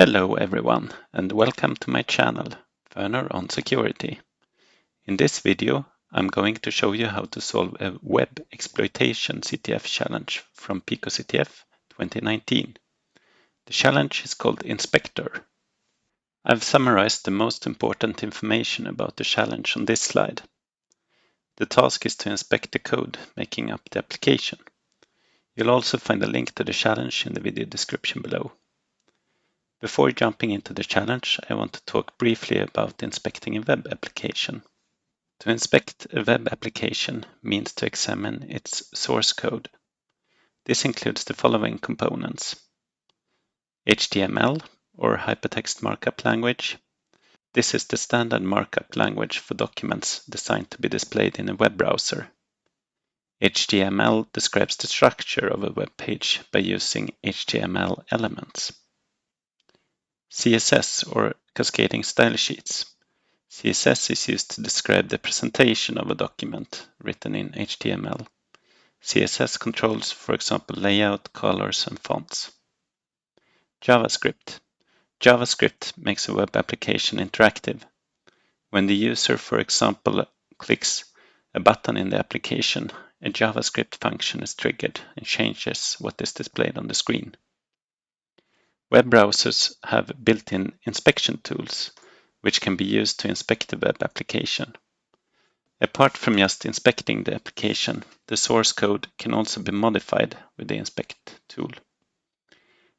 Hello everyone and welcome to my channel, Werner on Security. In this video, I'm going to show you how to solve a web exploitation CTF challenge from PicoCTF 2019. The challenge is called Inspector. I've summarized the most important information about the challenge on this slide. The task is to inspect the code making up the application. You'll also find a link to the challenge in the video description below. Before jumping into the challenge, I want to talk briefly about inspecting a web application. To inspect a web application means to examine its source code. This includes the following components: HTML, or Hypertext Markup Language. This is the standard markup language for documents designed to be displayed in a web browser. HTML describes the structure of a web page by using HTML elements. CSS, or Cascading Style Sheets. CSS is used to describe the presentation of a document written in HTML. CSS controls, for example, layout, colors, and fonts. JavaScript. JavaScript makes a web application interactive. When the user, for example, clicks a button in the application, a JavaScript function is triggered and changes what is displayed on the screen. Web browsers have built-in inspection tools, which can be used to inspect the web application. Apart from just inspecting the application, the source code can also be modified with the inspect tool.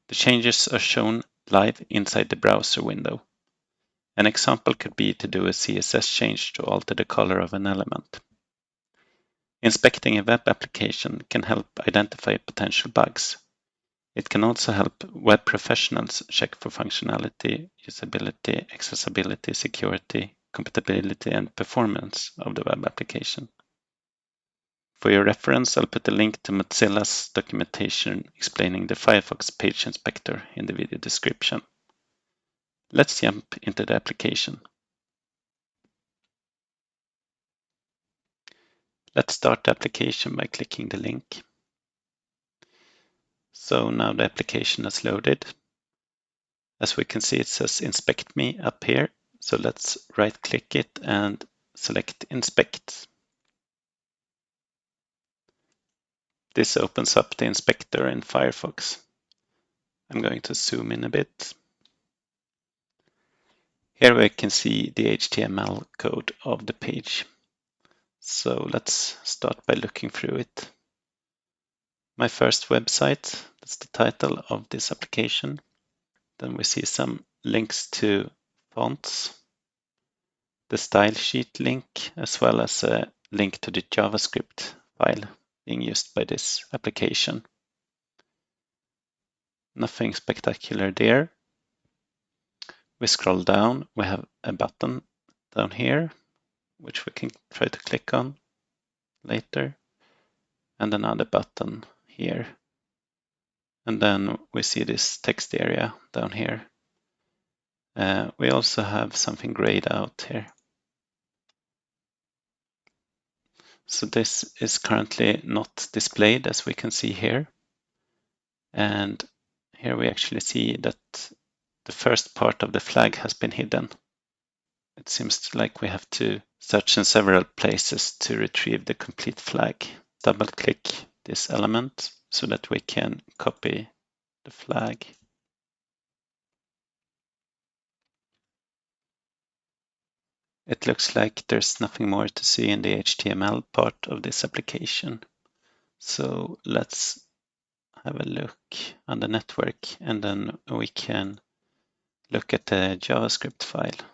The changes are shown live inside the browser window. An example could be to do a CSS change to alter the color of an element. Inspecting a web application can help identify potential bugs. It can also help web professionals check for functionality, usability, accessibility, security, compatibility, and performance of the web application. For your reference, I'll put a link to Mozilla's documentation explaining the Firefox page inspector in the video description. Let's jump into the application. Let's start the application by clicking the link. So now the application is loaded. As we can see, it says Inspect Me up here. So let's right-click it and select Inspect. This opens up the inspector in Firefox. I'm going to zoom in a bit. Here we can see the HTML code of the page. So let's start by looking through it. My first website, that's the title of this application. Then we see some links to fonts, the style sheet link, as well as a link to the JavaScript file being used by this application. Nothing spectacular there. We scroll down, we have a button down here, which we can try to click on later, and another button here. And then we see this text area down here. We also have something grayed out here. So this is currently not displayed, as we can see here. And here we actually see that the first part of the flag has been hidden. It seems like we have to search in several places to retrieve the complete flag. Double-click this element so that we can copy the flag. It looks like there's nothing more to see in the HTML part of this application. So let's have a look on the network, and then we can look at the JavaScript file.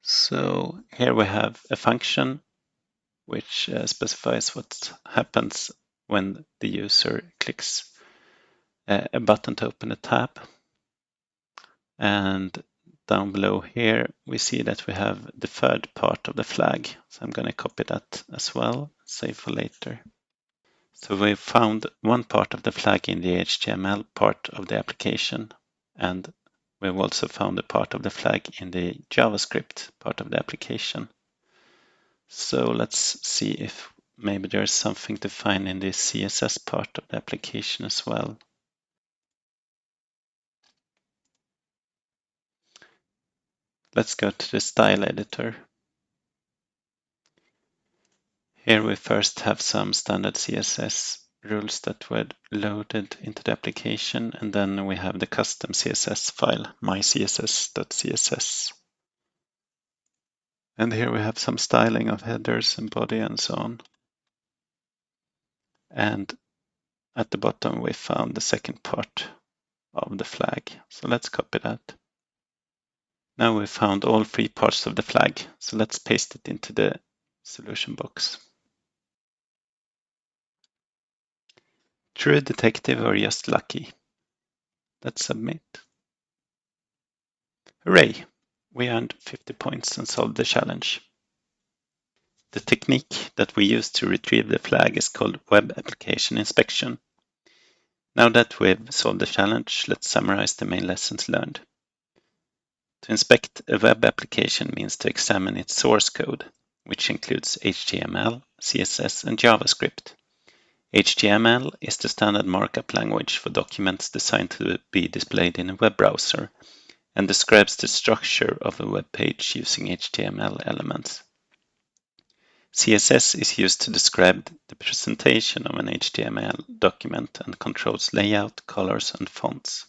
So here we have a function which specifies what happens when the user clicks a button to open a tab. And down below here, we see that we have the third part of the flag. So I'm going to copy that as well, save for later. So we found one part of the flag in the HTML part of the application, and we've also found a part of the flag in the JavaScript part of the application. So let's see if maybe there's something to find in the CSS part of the application as well. Let's go to the style editor. Here we first have some standard CSS rules that were loaded into the application, and then we have the custom CSS file, mycss.css. And here we have some styling of headers and body and so on. And at the bottom we found the second part of the flag. So let's copy that. Now we found all three parts of the flag. So let's paste it into the solution box. True detective or just lucky? Let's submit. Hooray! We earned 50 points and solved the challenge. The technique that we use to retrieve the flag is called Web Application Inspection. Now that we've solved the challenge, let's summarize the main lessons learned. To inspect a web application means to examine its source code, which includes HTML, CSS, and JavaScript. HTML is the standard markup language for documents designed to be displayed in a web browser and describes the structure of a web page using HTML elements. CSS is used to describe the presentation of an HTML document and controls layout, colors, and fonts.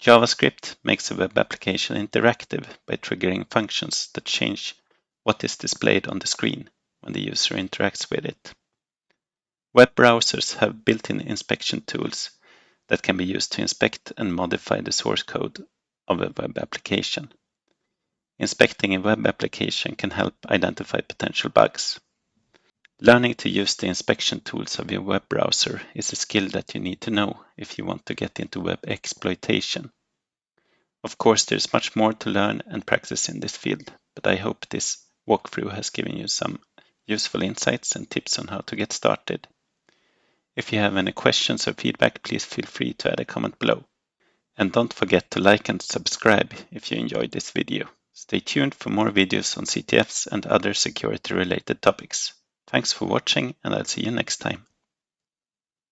JavaScript makes a web application interactive by triggering functions that change what is displayed on the screen when the user interacts with it. Web browsers have built-in inspection tools that can be used to inspect and modify the source code of a web application. Inspecting a web application can help identify potential bugs. Learning to use the inspection tools of your web browser is a skill that you need to know if you want to get into web exploitation. Of course, there's much more to learn and practice in this field, but I hope this walkthrough has given you some useful insights and tips on how to get started. If you have any questions or feedback, please feel free to add a comment below. And don't forget to like and subscribe if you enjoyed this video. Stay tuned for more videos on CTFs and other security-related topics. Thanks for watching, and I'll see you next time.